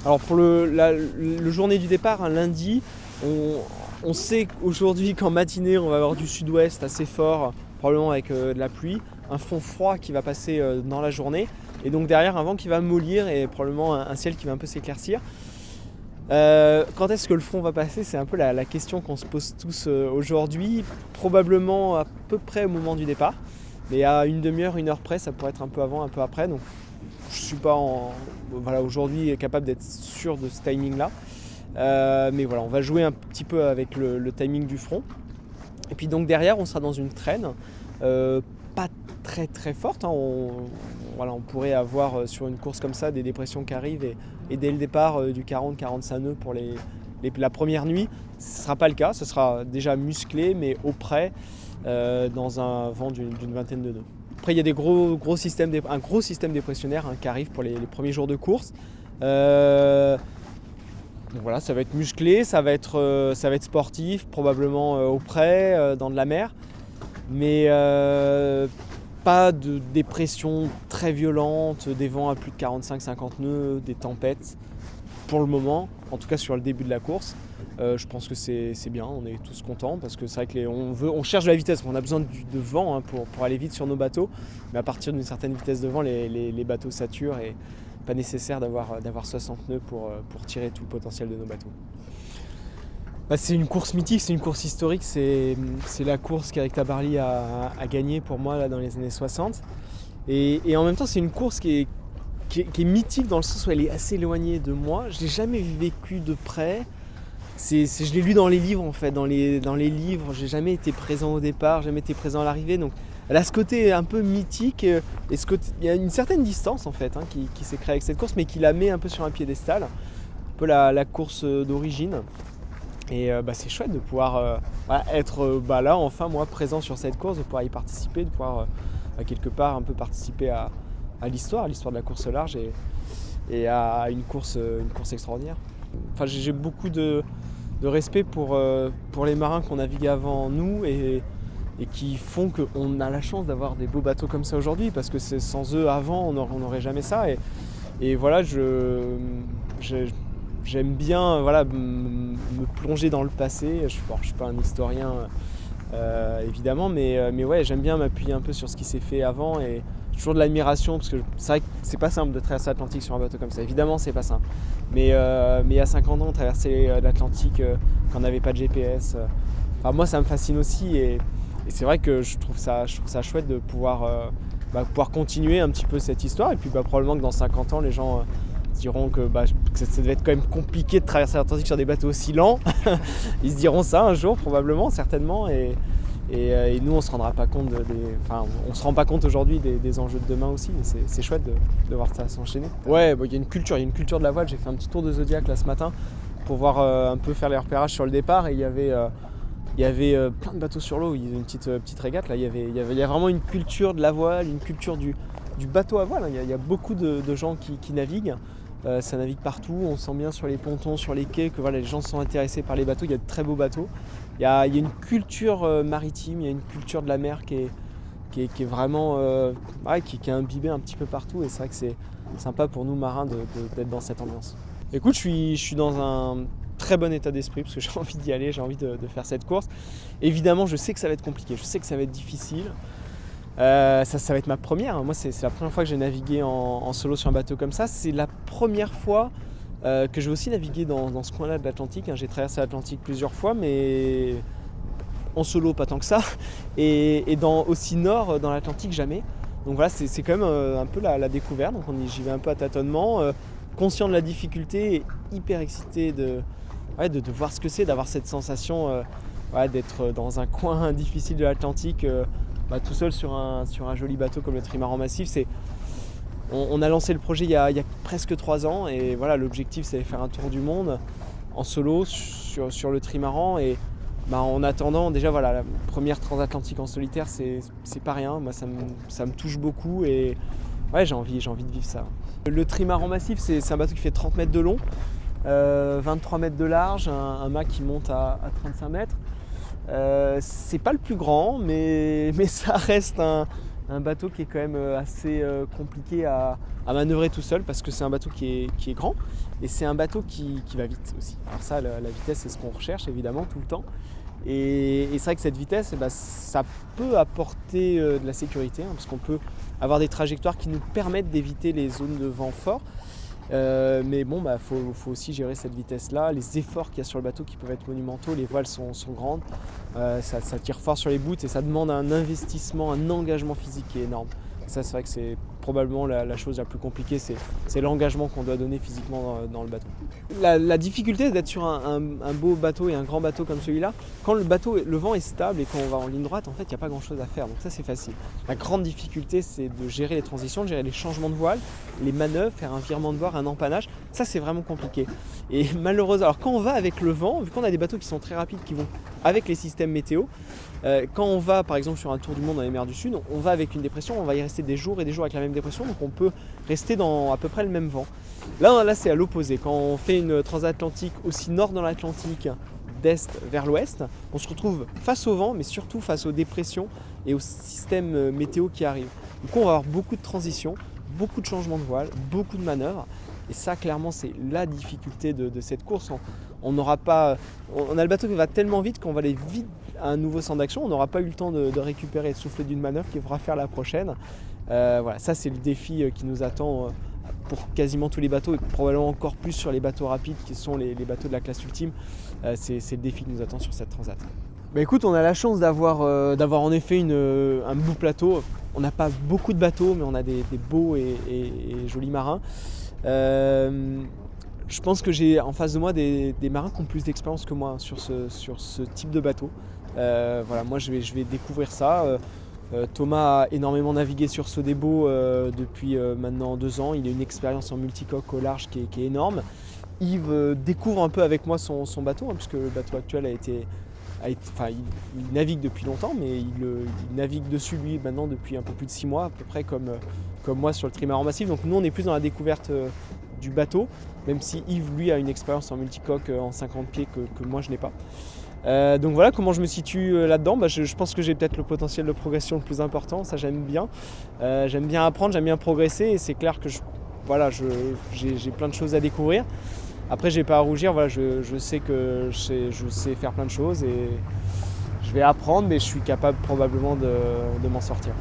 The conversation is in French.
Alors pour le journée du départ, un lundi, on sait qu'aujourd'hui qu'en matinée on va avoir du sud-ouest assez fort, probablement avec de la pluie, un front froid qui va passer dans la journée, et donc derrière un vent qui va mollir et probablement un ciel qui va un peu s'éclaircir. Quand est-ce que le front va passer? C'est un peu la question qu'on se pose tous aujourd'hui, probablement à peu près au moment du départ, mais à une demi-heure, une heure près, ça pourrait être un peu avant, un peu après, donc je ne suis pas aujourd'hui capable d'être sûr de ce timing-là. Mais voilà, on va jouer un petit peu avec le timing du front. Et puis donc derrière, on sera dans une traîne, pas très très forte. On pourrait avoir sur une course comme ça des dépressions qui arrivent et dès le départ du 40-45 nœuds pour la première nuit. Ce ne sera pas le cas, ce sera déjà musclé mais au près dans un vent d'une vingtaine de nœuds. Après, il y a un gros système dépressionnaire qui arrive pour les premiers jours de course. Donc voilà, ça va être musclé, ça va être sportif, probablement au près, dans de la mer. Mais pas de dépression très violente, des vents à plus de 45-50 nœuds, des tempêtes. Pour le moment, en tout cas sur le début de la course, je pense que c'est bien, on est tous contents parce que c'est vrai on cherche de la vitesse, on a besoin de vent pour aller vite sur nos bateaux, mais à partir d'une certaine vitesse de vent, les bateaux saturent et pas nécessaire d'avoir 60 nœuds pour tirer tout le potentiel de nos bateaux. C'est une course mythique, c'est une course historique, c'est la course qu'Eric Tabarly a gagnée pour moi là, dans les années 60. Et en même temps, c'est une course qui est mythique dans le sens où elle est assez éloignée de moi. Je l'ai jamais vécu de près. Je l'ai lu dans les livres en fait, dans les livres. J'ai jamais été présent au départ, jamais été présent à l'arrivée. Donc elle a ce côté un peu mythique et il y a une certaine distance en fait qui s'est créée avec cette course, mais qui la met un peu sur un piédestal, un peu la course d'origine. Et c'est chouette de pouvoir être là enfin moi présent sur cette course, de pouvoir y participer, de pouvoir quelque part un peu participer à l'histoire de la course au large et à une course extraordinaire. Enfin, j'ai beaucoup de respect pour les marins qui ont navigué avant nous et qui font qu'on a la chance d'avoir des beaux bateaux comme ça aujourd'hui, parce que sans eux avant on n'aurait jamais ça. Et voilà, j'aime bien me plonger dans le passé. Je suis pas un historien évidemment, mais ouais, j'aime bien m'appuyer un peu sur ce qui s'est fait avant et j'ai toujours de l'admiration parce que c'est vrai que c'est pas simple de traverser l'Atlantique sur un bateau comme ça. Évidemment, c'est pas simple. Mais il y a 50 ans, traverser l'Atlantique quand on n'avait pas de GPS, moi ça me fascine aussi et c'est vrai que je trouve ça chouette de pouvoir continuer un petit peu cette histoire et puis probablement que dans 50 ans les gens diront que ça devait être quand même compliqué de traverser l'Atlantique sur des bateaux aussi lents. Ils se diront ça un jour probablement, certainement, et nous on se rendra pas compte on se rend pas compte aujourd'hui des enjeux de demain aussi, et c'est chouette de voir ça s'enchaîner. Ouais, il y a une culture de la voile. J'ai fait un petit tour de Zodiac là ce matin pour voir un peu faire les repérages sur le départ et il y avait plein de bateaux sur l'eau. Il y avait une petite régate là. Il y a vraiment une culture de la voile, une culture du bateau à voile. Il y a beaucoup de gens qui naviguent. Ça navigue partout, on sent bien sur les pontons, sur les quais que les gens sont intéressés par les bateaux. Il y a de très beaux bateaux. Il y a une culture maritime, il y a une culture de la mer qui est vraiment qui est imbibée un petit peu partout, et c'est vrai que c'est sympa pour nous marins d'être dans cette ambiance. Écoute, je suis dans un très bon état d'esprit parce que j'ai envie d'y aller, j'ai envie de faire cette course. Évidemment, je sais que ça va être compliqué, je sais que ça va être difficile. Ça va être ma première. Moi, c'est la première fois que j'ai navigué en solo sur un bateau comme ça. C'est la première fois que je vais aussi naviguer dans ce coin-là de l'Atlantique. J'ai traversé l'Atlantique plusieurs fois, mais en solo, pas tant que ça. Et aussi nord, dans l'Atlantique, jamais. Donc voilà, c'est quand même un peu la découverte. Donc j'y vais un peu à tâtonnement, conscient de la difficulté et hyper excité de voir ce que c'est, d'avoir cette sensation d'être dans un coin difficile de l'Atlantique. Tout seul sur un joli bateau comme le trimaran massif. On a lancé le projet il y a presque 3 ans et voilà, l'objectif c'est de faire un tour du monde en solo sur le trimaran et en attendant déjà la première transatlantique en solitaire c'est pas rien. Moi ça me touche beaucoup et ouais, j'ai envie de vivre ça. Le trimaran massif c'est un bateau qui fait 30 mètres de long, 23 mètres de large, un mât qui monte à 35 mètres. C'est pas le plus grand, mais ça reste un un bateau qui est quand même assez compliqué à manœuvrer tout seul parce que c'est un bateau qui est grand et c'est un bateau qui va vite aussi. Alors ça, la vitesse, c'est ce qu'on recherche évidemment tout le temps. Et c'est vrai que cette vitesse, ça peut apporter de la sécurité parce qu'on peut avoir des trajectoires qui nous permettent d'éviter les zones de vent fort. Mais bon, faut aussi gérer cette vitesse-là, les efforts qu'il y a sur le bateau qui peuvent être monumentaux, les voiles sont grandes, ça tire fort sur les bouts et ça demande un investissement, un engagement physique qui est énorme. Et ça, c'est vrai que c'est probablement la chose la plus compliquée, c'est l'engagement qu'on doit donner physiquement dans le bateau. La difficulté d'être sur un beau bateau et un grand bateau comme celui-là, quand le vent est stable et quand on va en ligne droite, en fait, il n'y a pas grand-chose à faire, donc ça c'est facile. La grande difficulté, c'est de gérer les transitions, de gérer les changements de voile, les manœuvres, faire un virement de bord, un empannage, ça c'est vraiment compliqué. Et malheureusement, alors quand on va avec le vent, vu qu'on a des bateaux qui sont très rapides, qui vont avec les systèmes météo, quand on va par exemple sur un tour du monde dans les mers du Sud, on va avec une dépression, on va y rester des jours et des jours avec la même dépression, donc on peut rester dans à peu près le même vent. Là c'est à l'opposé, quand on fait une transatlantique aussi nord dans l'Atlantique, d'est vers l'ouest, on se retrouve face au vent, mais surtout face aux dépressions et au système météo qui arrive. Donc on va avoir beaucoup de transitions, beaucoup de changements de voile, beaucoup de manœuvres. Et ça, clairement, c'est la difficulté de cette course. On a le bateau qui va tellement vite qu'on va aller vite à un nouveau centre d'action. On n'aura pas eu le temps de récupérer et de souffler d'une manœuvre qu'il faudra faire la prochaine. Voilà, ça, c'est le défi qui nous attend pour quasiment tous les bateaux et probablement encore plus sur les bateaux rapides qui sont les bateaux de la classe ultime. C'est le défi qui nous attend sur cette transat. Écoute, on a la chance d'avoir en effet un beau plateau. On n'a pas beaucoup de bateaux, mais on a des beaux et jolis marins. Je pense que j'ai en face de moi des marins qui ont plus d'expérience que moi sur ce type de bateau. Voilà, moi je vais découvrir ça. Thomas a énormément navigué sur Sodebo depuis maintenant 2 ans. Il a une expérience en multicoque au large qui est énorme. Yves découvre un peu avec moi son bateau, puisque le bateau actuel il navigue depuis longtemps, mais il navigue dessus lui maintenant depuis un peu plus de 6 mois à peu près comme moi sur le trimaran massif. Donc nous on est plus dans la découverte du bateau, même si Yves lui a une expérience en multicoque en 50 pieds que moi je n'ai pas. Donc voilà comment je me situe là-dedans. Je pense que j'ai peut-être le potentiel de progression le plus important, ça j'aime bien. J'aime bien apprendre, j'aime bien progresser et c'est clair que j'ai plein de choses à découvrir. Après, j'ai pas à rougir, voilà, je sais que je sais faire plein de choses et je vais apprendre, mais je suis capable probablement de m'en sortir.